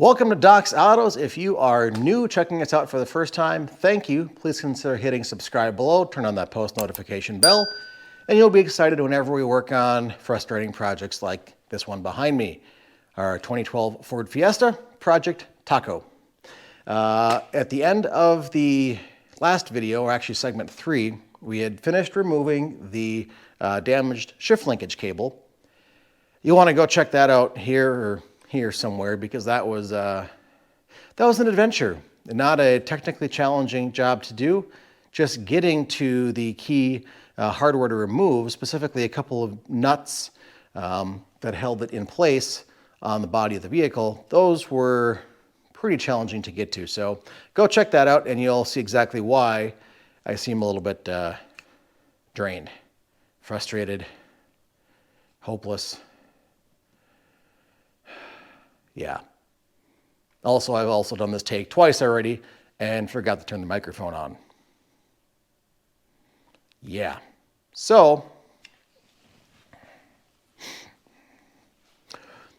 Welcome to Doc's Autos. If you are new checking us out for the first time, thank you. Please consider hitting subscribe below, turn on that post notification bell, and you'll be excited whenever we work on frustrating projects like this one behind me, our 2012 Ford Fiesta Project Taco. At the end of the last video, or actually segment 3, we had finished removing the damaged shift linkage cable. You'll want to go check that out here somewhere, because that was an adventure. Not a technically challenging job to do, just getting to the key hardware to remove, specifically a couple of nuts that held it in place on the body of the vehicle. Those were pretty challenging to get to. So go check that out and you'll see exactly why I seem a little bit drained, frustrated, hopeless. Yeah. Also, I've also done this take twice already and forgot to turn the microphone on. Yeah. So,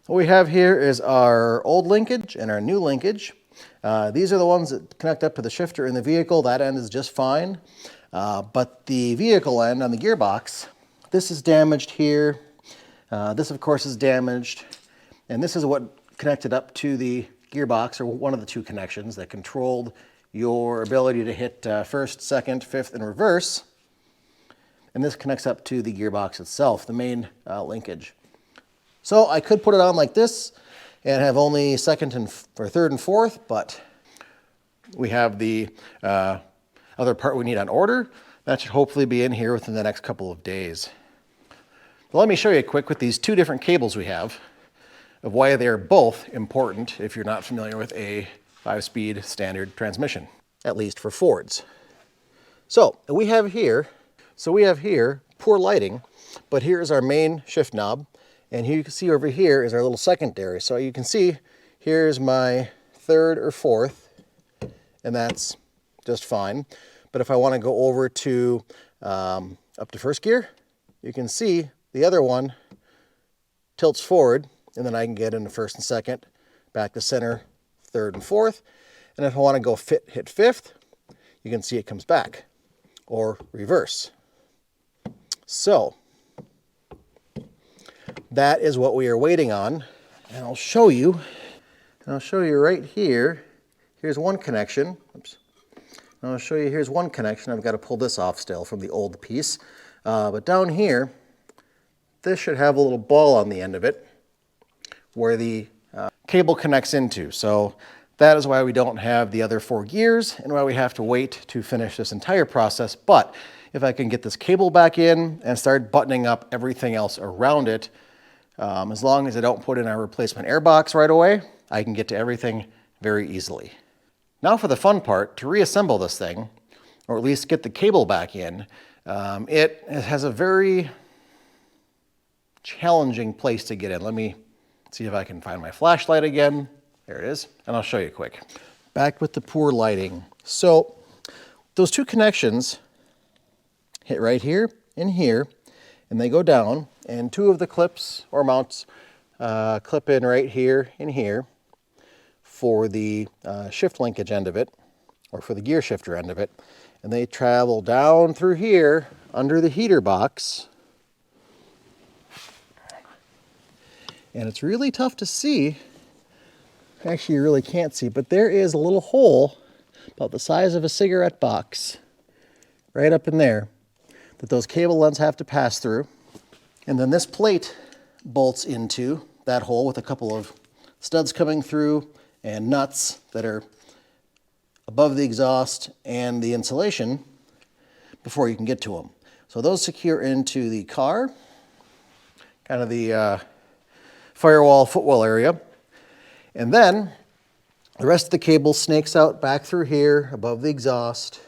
what we have here is our old linkage and our new linkage. These are the ones that connect up to the shifter in the vehicle. That end is just fine. But the vehicle end on the gearbox, this is damaged here. This, of course, is damaged. And this is what connected up to the gearbox, or one of the two connections that controlled your ability to hit first, second, fifth, and reverse. And this connects up to the gearbox itself, the main linkage. So I could put it on like this and have only second or third and fourth, but we have the other part we need on order. That should hopefully be in here within the next couple of days. But let me show you quick with these two different cables we have, of why they're both important if you're not familiar with a 5-speed standard transmission, at least for Fords. So we have here poor lighting, but here's our main shift knob, and here you can see over here is our little secondary. So you can see here's my third or fourth, and that's just fine. But if I want to go over to up to first gear, you can see the other one tilts forward, and then I can get into first and second, back to center, third and fourth. And if I want to go hit fifth, you can see it comes back, or reverse. So that is what we are waiting on. And I'll show you right here. Here's one connection. Oops. I'll show you, here's one connection. I've got to pull this off still from the old piece. But down here, this should have a little ball on the end of it where the cable connects into. So that is why we don't have the other 4 gears and why we have to wait to finish this entire process. But if I can get this cable back in and start buttoning up everything else around it, as long as I don't put in our replacement air box right away, I can get to everything very easily. Now for the fun part, to reassemble this thing, or at least get the cable back in, it has a very challenging place to get in. Let me see if I can find my flashlight again. There it is, and I'll show you quick. Back with the poor lighting. So those two connections hit right here and here, and they go down, and 2 of the clips or mounts clip in right here and here for the shift linkage end of it, or for the gear shifter end of it, and they travel down through here under the heater box. And it's really tough to see. Actually, you really can't see, but there is a little hole about the size of a cigarette box right up in there that those cable ends have to pass through. And then this plate bolts into that hole with a couple of studs coming through and nuts that are above the exhaust and the insulation before you can get to them. So those secure into the car, kind of the firewall, footwell area. And then the rest of the cable snakes out back through here above the exhaust.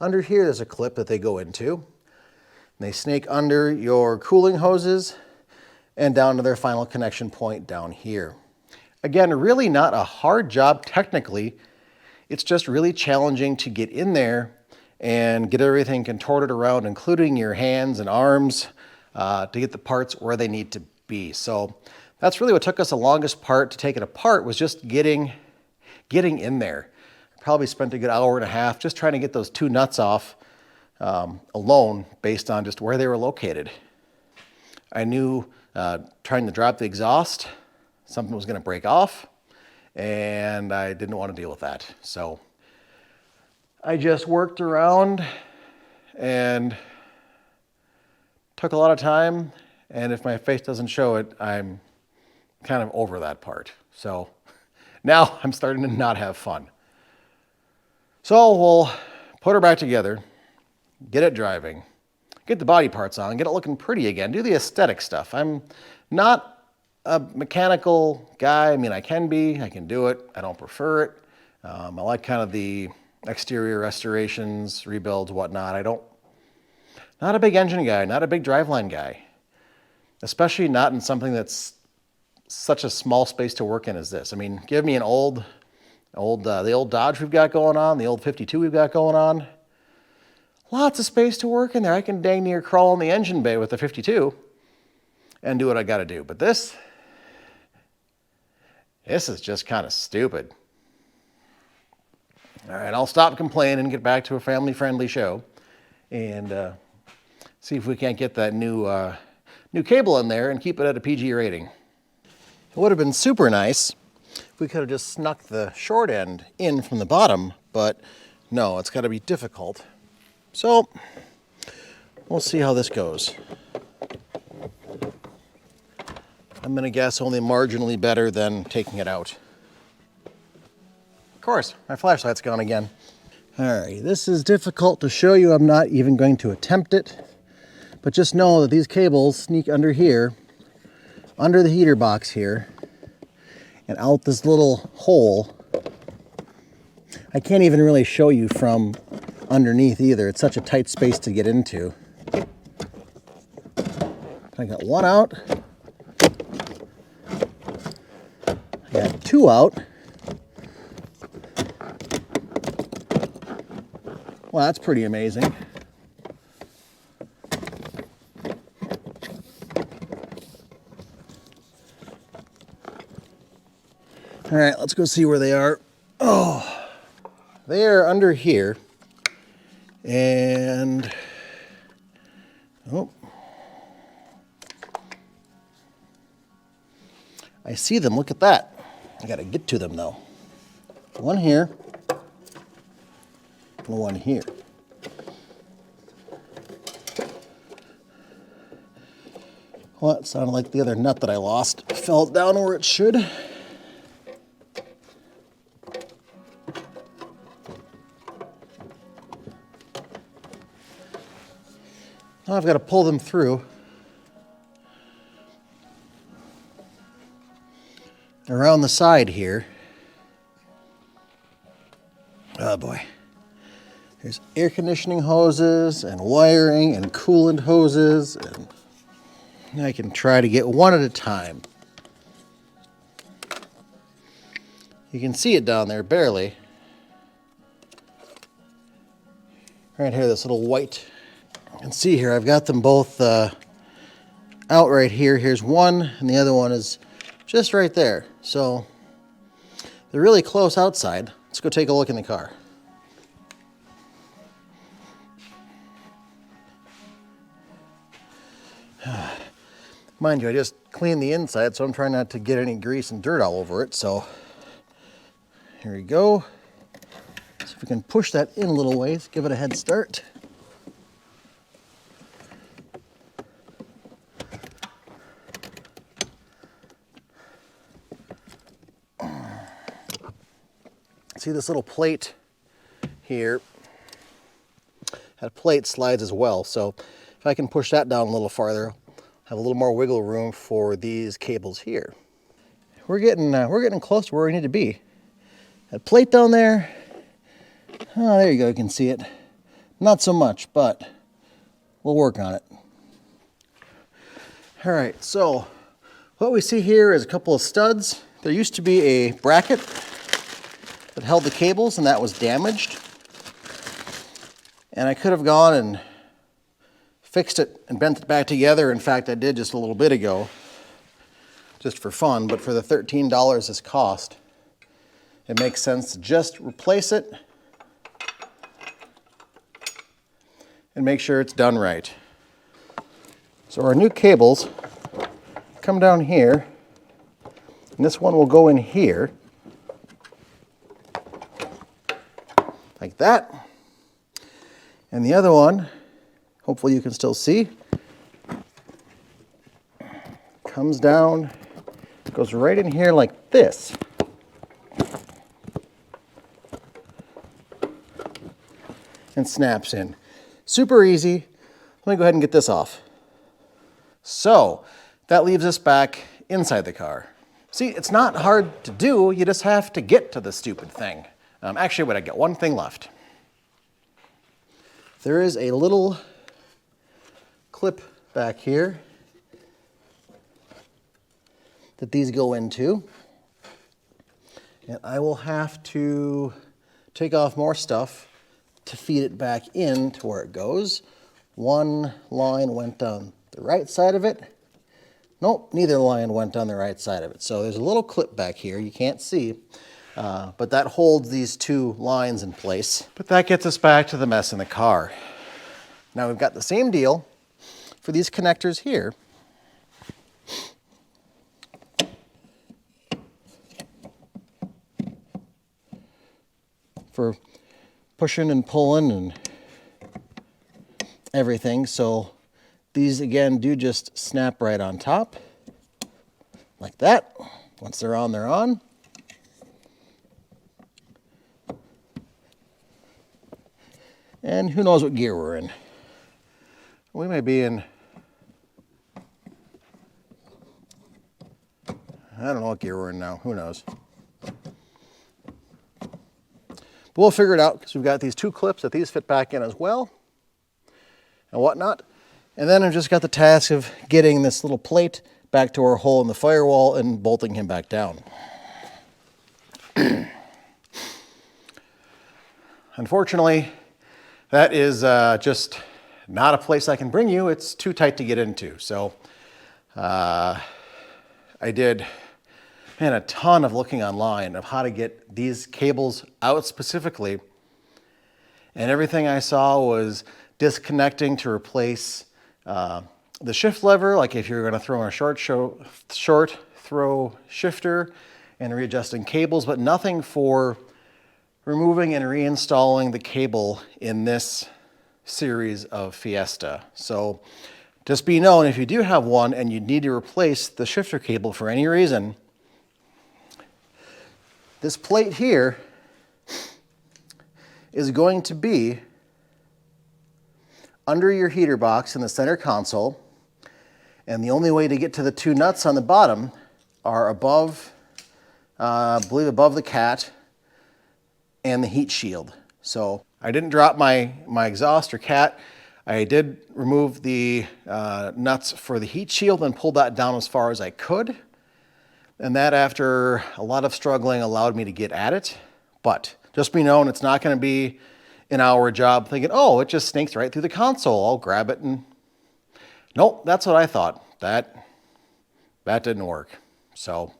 Under here there's a clip that they go into. And they snake under your cooling hoses and down to their final connection point down here. Again, really not a hard job technically. It's just really challenging to get in there and get everything contorted around, including your hands and arms, to get the parts where they need to be. So That's really what took us the longest part to take it apart, was just getting in there. Probably spent a good hour and a half just trying to get those two nuts off alone, based on just where they were located. I knew trying to drop the exhaust, something was going to break off, and I didn't want to deal with that. So I just worked around and took a lot of time, and if my face doesn't show it, I'm kind of over that part. So now I'm starting to not have fun. So we'll put her back together, get it driving, get the body parts on, get it looking pretty again, do the aesthetic stuff. I'm not a mechanical guy. I mean, I can be, I can do it. I don't prefer it. I like kind of the exterior restorations, rebuilds, whatnot. Not a big engine guy, not a big driveline guy, especially not in something that's such a small space to work in as this. I mean, give me an the old Dodge we've got going on, the old 52 we've got going on. Lots of space to work in there. I can dang near crawl in the engine bay with the 52 and do what I got to do. But this is just kind of stupid. All right, I'll stop complaining and get back to a family-friendly show and see if we can't get that new cable in there and keep it at a PG rating. It would have been super nice if we could have just snuck the short end in from the bottom, but no, it's got to be difficult. So we'll see how this goes. I'm going to guess only marginally better than taking it out. Of course, my flashlight's gone again. All right, this is difficult to show you. I'm not even going to attempt it, but just know that these cables sneak under here, under the heater box here, and out this little hole. I can't even really show you from underneath either. It's such a tight space to get into. I got one out. I got two out. Well, that's pretty amazing. All right, let's go see where they are. Oh, they are under here. And, oh, I see them. Look at that. I got to get to them though. One here and one here. Well, it sounded like the other nut that I lost fell down where it should. Now I've got to pull them through. Around the side here. Oh boy. There's air conditioning hoses and wiring and coolant hoses, and I can try to get one at a time. You can see it down there barely. Right here, this little white. You can see here, I've got them both out right here. Here's one, and the other one is just right there. So they're really close outside. Let's go take a look in the car. Mind you, I just cleaned the inside, so I'm trying not to get any grease and dirt all over it. So here we go. See if we can push that in a little ways, give it a head start. See this little plate here? That plate slides as well, so if I can push that down a little farther, have a little more wiggle room for these cables here. We're getting close to where we need to be. That plate down there, oh, there you go, you can see it. Not so much, but we'll work on it. All right, so what we see here is a couple of studs. There used to be a bracket that held the cables, and that was damaged. And I could have gone and fixed it and bent it back together. In fact, I did just a little bit ago. just for fun, but for the $13 this cost, it makes sense to just replace it and make sure it's done right. So our new cables come down here, and this one will go in here, like that. And the other one, hopefully you can still see, comes down, goes right in here like this. And snaps in. Super easy. Let me go ahead and get this off. So that leaves us back inside the car. See, it's not hard to do, you just have to get to the stupid thing. Actually, wait, I got one thing left. There is a little clip back here that these go into. And I will have to take off more stuff to feed it back in to where it goes. One line went down the right side of it. Nope, neither line went down the right side of it. So there's a little clip back here you can't see, but that holds these two lines in place. But that gets us back to the mess in the car. Now we've got the same deal for these connectors here. For pushing and pulling and everything. So these again do just snap right on top like that. Once they're on, they're on. And who knows what gear we're in. We may be in, I don't know what gear we're in now, who knows. But we'll figure it out because we've got these two clips that these fit back in as well and whatnot. And then I've just got the task of getting this little plate back to our hole in the firewall and bolting him back down. Unfortunately, that is just not a place I can bring you. It's too tight to get into. So I did a ton of looking online of how to get these cables out specifically. And everything I saw was disconnecting to replace the shift lever, like if you're going to throw in a short throw shifter, and readjusting cables, but nothing for removing and reinstalling the cable in this series of Fiesta. So just be known, if you do have one and you need to replace the shifter cable for any reason, this plate here is going to be under your heater box in the center console, and the only way to get to the two nuts on the bottom are above, I believe above the cat and the heat shield. So I didn't drop my exhaust or cat. I did remove the nuts for the heat shield and pulled that down as far as I could. And that, after a lot of struggling, allowed me to get at it. But just be known, it's not going to be an hour job thinking, oh, it just snakes right through the console. I'll grab it and... Nope, that's what I thought. That didn't work. So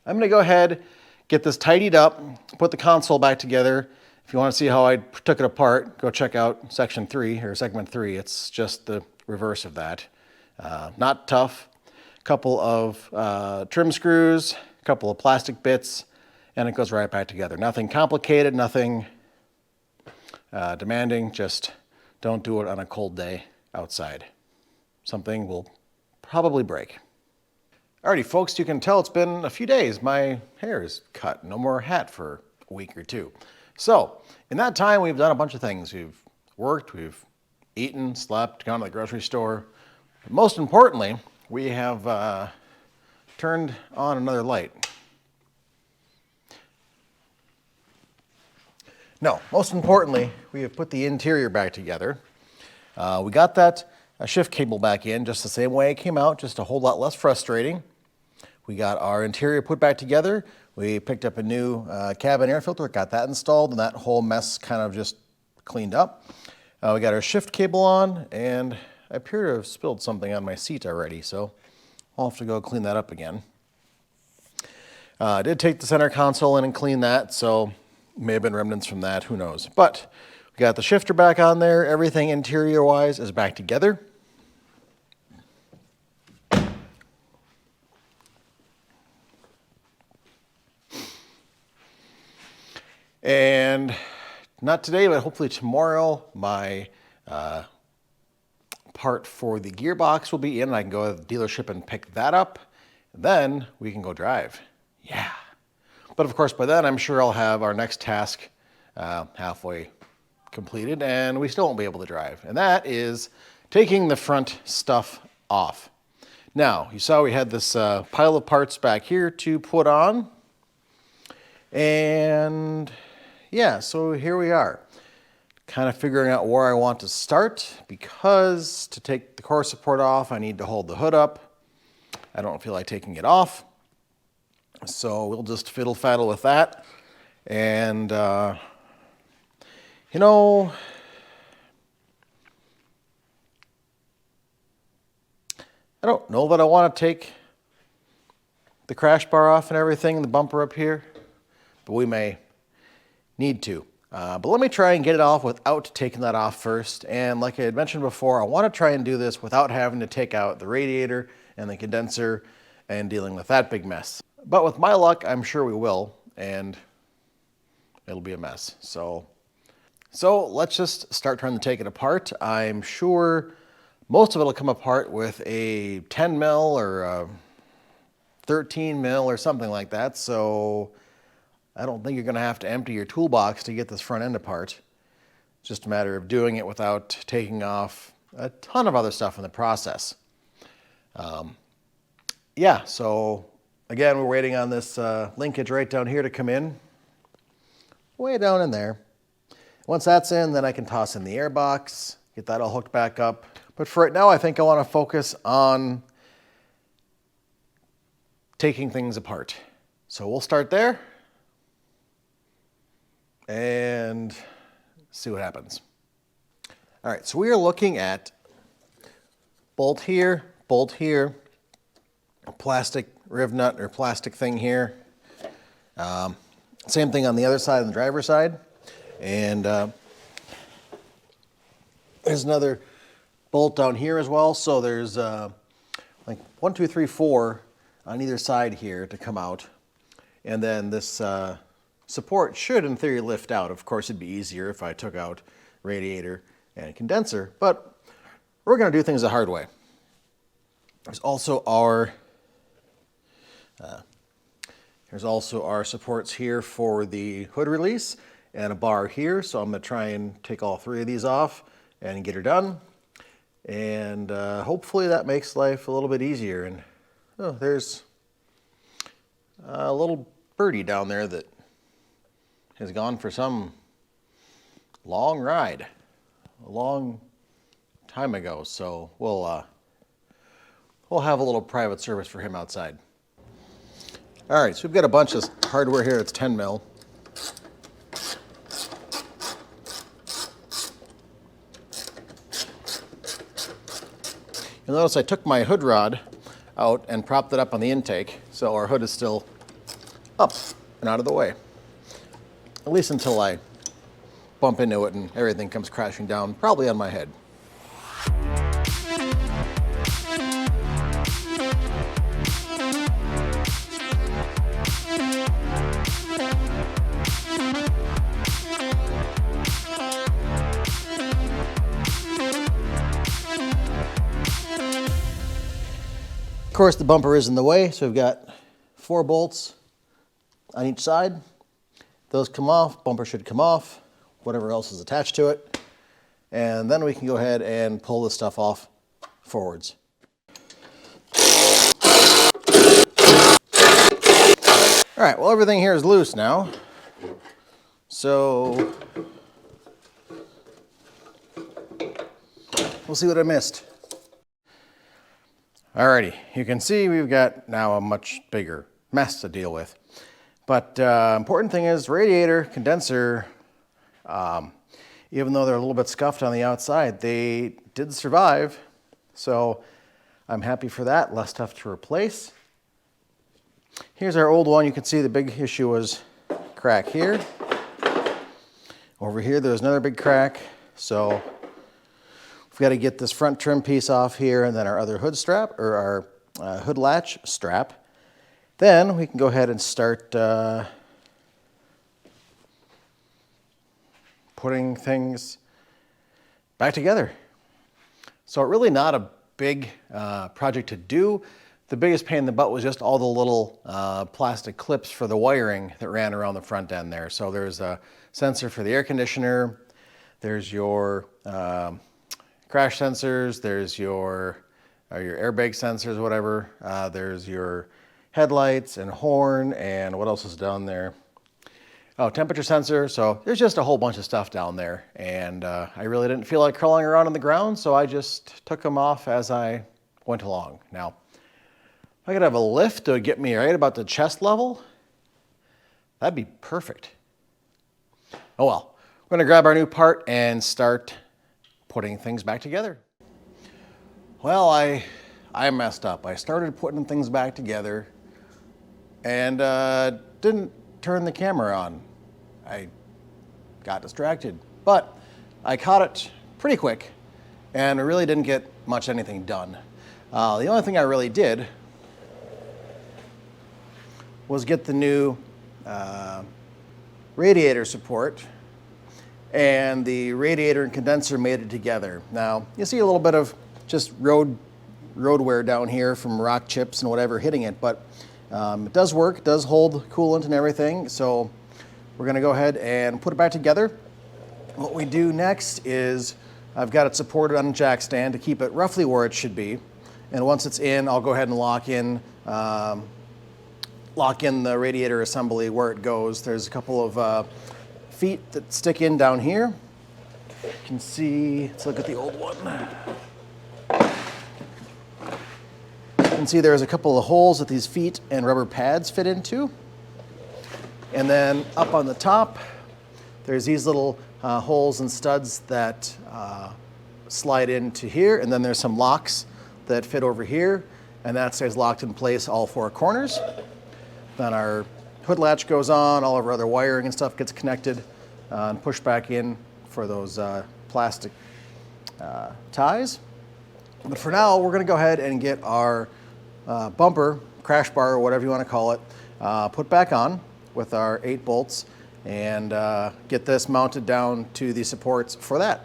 I'm going to go ahead, get this tidied up, put the console back together. If you want to see how I took it apart, go check out section 3 or segment 3. It's just the reverse of that. Not tough. Couple of trim screws, a couple of plastic bits, and it goes right back together. Nothing complicated, nothing demanding, just don't do it on a cold day outside. Something will probably break. Alrighty folks, you can tell it's been a few days. My hair is cut, no more hat for a week or two. So in that time we've done a bunch of things. We've worked, we've eaten, slept, gone to the grocery store. But most importantly, we have turned on another light. No, most importantly, we have put the interior back together. We got that shift cable back in just the same way it came out, just a whole lot less frustrating. We got our interior put back together. We picked up a new cabin air filter, got that installed, and that whole mess kind of just cleaned up. We got our shift cable on, and I appear to have spilled something on my seat already, so I'll have to go clean that up again. I did take the center console in and clean that, so may have been remnants from that, who knows. But we got the shifter back on there. Everything interior-wise is back together. And not today, but hopefully tomorrow, my part for the gearbox will be in. I can go to the dealership and pick that up. And then we can go drive. Yeah. But of course, by then, I'm sure I'll have our next task halfway completed, and we still won't be able to drive. And that is taking the front stuff off. Now, you saw we had this pile of parts back here to put on. And yeah, so here we are. Kind of figuring out where I want to start, because to take the core support off, I need to hold the hood up. I don't feel like taking it off. So we'll just fiddle-faddle with that. And, you know, I don't know that I want to take the crash bar off and everything, the bumper up here, but we may need to. But let me try and get it off without taking that off first. And like I had mentioned before, I want to try and do this without having to take out the radiator and the condenser and dealing with that big mess. But with my luck, I'm sure we will, and it'll be a mess. So let's just start trying to take it apart. I'm sure most of it will come apart with a 10 mil or a 13 mil or something like that. So I don't think you're going to have to empty your toolbox to get this front end apart. It's just a matter of doing it without taking off a ton of other stuff in the process. Yeah, so again, we're waiting on this linkage right down here to come in. Way down in there. Once that's in, then I can toss in the air box, get that all hooked back up. But for right now, I think I want to focus on taking things apart. So we'll start there and see what happens. All right, so we are looking at bolt here, plastic riv nut or plastic thing here. Same thing on the other side, on the driver's side. And there's another bolt down here as well. So there's like 1, 2, 3, 4 on either side here to come out. And then this support should, in theory, lift out. Of course, it'd be easier if I took out radiator and condenser, but we're going to do things the hard way. There's also our supports here for the hood release and a bar here. So I'm going to try and take all 3 of these off and get her done. And hopefully that makes life a little bit easier. And oh, there's a little birdie down there that has gone for some long ride a long time ago. So we'll have a little private service for him outside. All right, so we've got a bunch of hardware here. It's 10 mil. You'll notice I took my hood rod out and propped it up on the intake, so our hood is still up and out of the way. At least until I bump into it and everything comes crashing down, probably on my head. Of course, the bumper is in the way, so we've got 4 bolts on each side. Those come off, bumper should come off, whatever else is attached to it. And then we can go ahead and pull this stuff off forwards. All right, well, everything here is loose now. So we'll see what I missed. Alrighty, you can see we've got now a much bigger mess to deal with. But important thing is radiator, condenser, even though they're a little bit scuffed on the outside, they did survive. So I'm happy for that, less stuff to replace. Here's our old one. You can see the big issue was crack here. Over here, there's another big crack. So we've got to get this front trim piece off here and then our other hood strap, or our hood latch strap. Then we can go ahead and start putting things back together. So really not a big project to do. The biggest pain in the butt was just all the little plastic clips for the wiring that ran around the front end there. So there's a sensor for the air conditioner, there's your crash sensors, there's your airbag sensors, whatever. There's your headlights and horn, and what else is down there? Oh, temperature sensor. So there's just a whole bunch of stuff down there. And I really didn't feel like crawling around on the ground, so I just took them off as I went along. Now, if I could have a lift to get me right about the chest level, that'd be perfect. Oh well, we're gonna grab our new part and start putting things back together. Well, I messed up. I started putting things back together and didn't turn the camera on. I got distracted, but I caught it pretty quick and I really didn't get much anything done. The only thing I really did was get the new radiator support and the radiator and condenser mated together. Now, you see a little bit of just road wear down here from rock chips and whatever hitting it, but it does work, it does hold coolant and everything, so we're gonna go ahead and put it back together. What we do next is, I've got it supported on a jack stand to keep it roughly where it should be, and once it's in, I'll go ahead and lock in the radiator assembly where it goes. There's a couple of feet that stick in down here. You can see, let's look at the old one. You can see there's a couple of holes that these feet and rubber pads fit into. And then up on the top, there's these little holes and studs that slide into here. And then there's some locks that fit over here. And that stays locked in place all four corners. Then our hood latch goes on, all of our other wiring and stuff gets connected and pushed back in for those plastic ties. But for now, we're gonna go ahead and get our bumper, crash bar, or whatever you wanna call it, put back on with our 8 bolts and get this mounted down to the supports for that.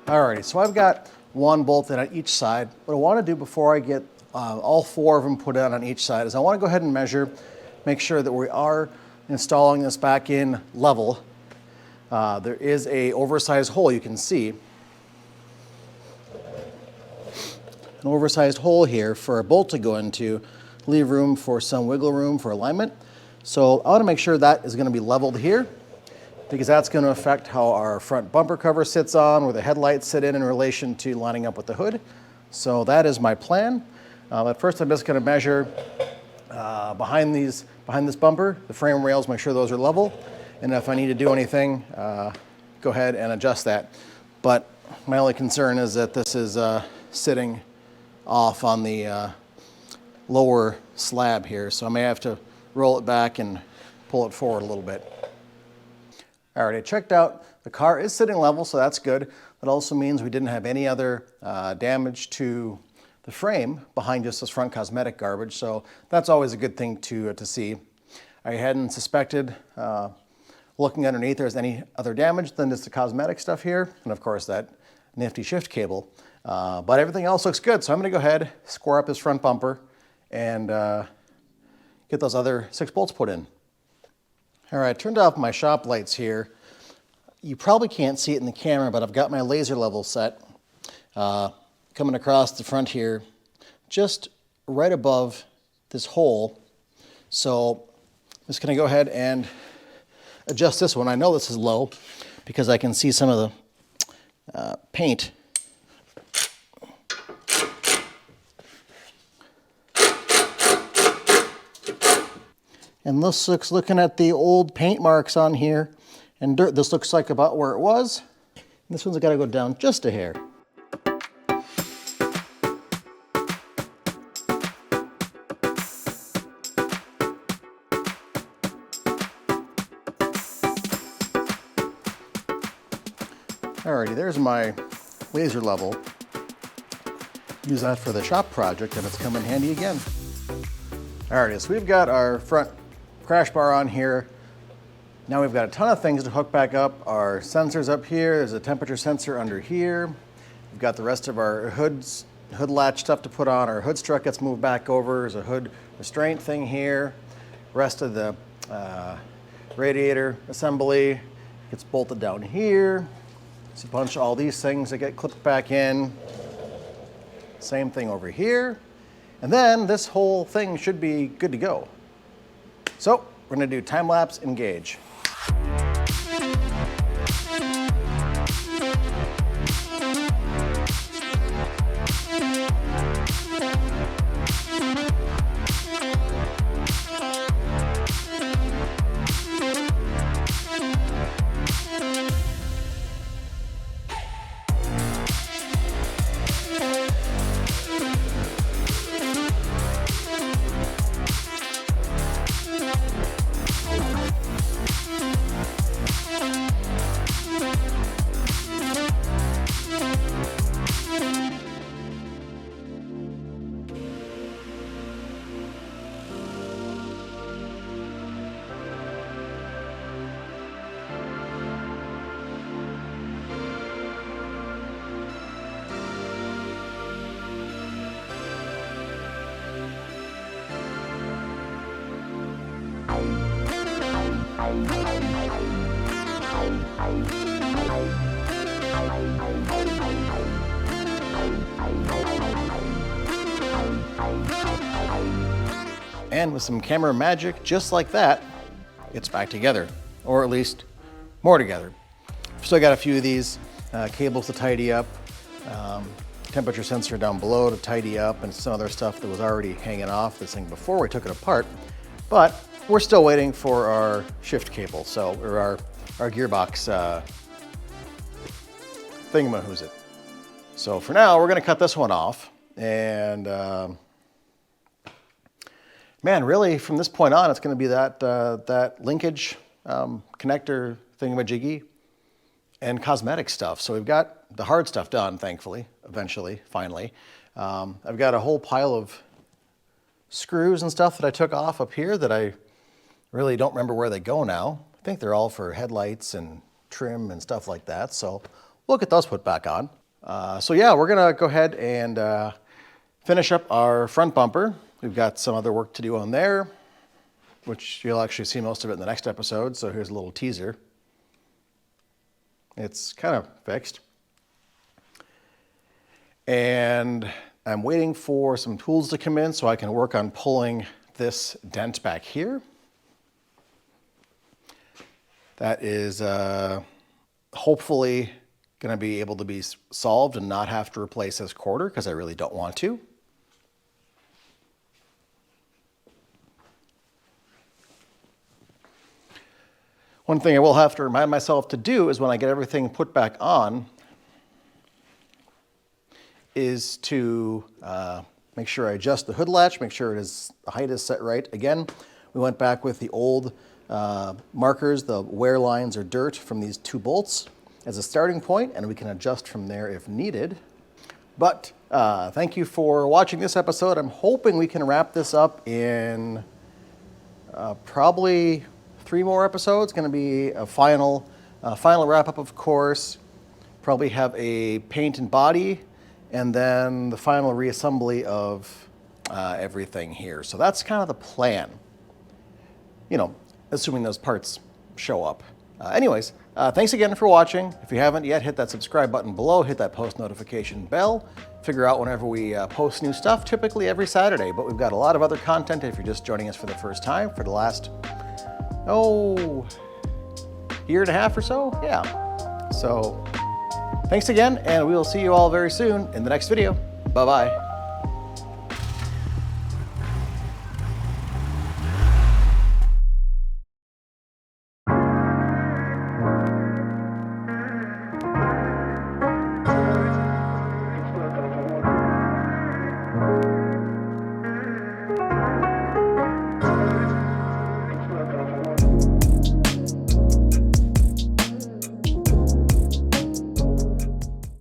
Alrighty, so I've got one bolt in on each side. What I want to do before I get all 4 of them put on each side is I want to go ahead and measure, make sure that we are installing this back in level. There is a oversized hole you can see. An oversized hole here for a bolt to go into, leave room for some wiggle room for alignment. So I want to make sure that is going to be leveled here, because that's going to affect how our front bumper cover sits on, where the headlights sit in relation to lining up with the hood. So that is my plan. But first I'm just going to measure behind this bumper, the frame rails, make sure those are level. And if I need to do anything, go ahead and adjust that. But my only concern is that this is sitting off on the lower slab here. So I may have to roll it back and pull it forward a little bit. All right, I checked out. The car is sitting level, so that's good. That also means we didn't have any other damage to the frame behind just this front cosmetic garbage, so that's always a good thing to see. I hadn't suspected, looking underneath, there's any other damage than just the cosmetic stuff here, and of course that nifty shift cable. But everything else looks good, so I'm gonna go ahead, square up this front bumper, and get those other 6 bolts put in. All right, I turned off my shop lights here. You probably can't see it in the camera, but I've got my laser level set coming across the front here, just right above this hole. So I'm just gonna go ahead and adjust this one. I know this is low because I can see some of the paint. And this looks, looking at the old paint marks on here and dirt, this looks like about where it was. This one's got to go down just a hair. Alrighty, there's my laser level. Use that for the shop project and it's come in handy again. Alrighty, so we've got our front crash bar on here. Now we've got a ton of things to hook back up. Our sensors up here, there's a temperature sensor under here. We've got the rest of our hood latch stuff to put on. Our hood strut gets moved back over. There's a hood restraint thing here. Rest of the radiator assembly gets bolted down here. There's a bunch of all these things that get clipped back in. Same thing over here. And then this whole thing should be good to go. So we're gonna do time lapse engage. And with some camera magic, just like that, it's back together, or at least more together. Still got a few of these cables to tidy up, temperature sensor down below to tidy up, and some other stuff that was already hanging off this thing before we took it apart. But we're still waiting for our shift cable, or our gearbox thingamahoosit. So for now, we're gonna cut this one off, and man, really, from this point on, it's going to be that linkage connector thingamajiggy and cosmetic stuff. So we've got the hard stuff done, thankfully, eventually, finally. I've got a whole pile of screws and stuff that I took off up here that I really don't remember where they go now. I think they're all for headlights and trim and stuff like that. So we'll get those put back on. So yeah, we're going to go ahead and finish up our front bumper. We've got some other work to do on there, which you'll actually see most of it in the next episode. So here's a little teaser. It's kind of fixed. And I'm waiting for some tools to come in so I can work on pulling this dent back here. That is hopefully going to be able to be solved and not have to replace this quarter, because I really don't want to. One thing I will have to remind myself to do is when I get everything put back on is to make sure I adjust the hood latch, make sure the height is set right. Again, we went back with the old markers, the wear lines or dirt from these 2 bolts as a starting point, and we can adjust from there if needed. But thank you for watching this episode. I'm hoping we can wrap this up in probably 3 more episodes. Going to be a final wrap up, of course. Probably have a paint and body, and then the final reassembly of everything here. So that's kind of the plan. You know, assuming those parts show up. Anyways, thanks again for watching. If you haven't yet, hit that subscribe button below, hit that post notification bell. Figure out whenever we post new stuff, typically every Saturday, but we've got a lot of other content if you're just joining us for the first time for the last, year and a half or so? Yeah. So thanks again, and we will see you all very soon in the next video. Bye-bye.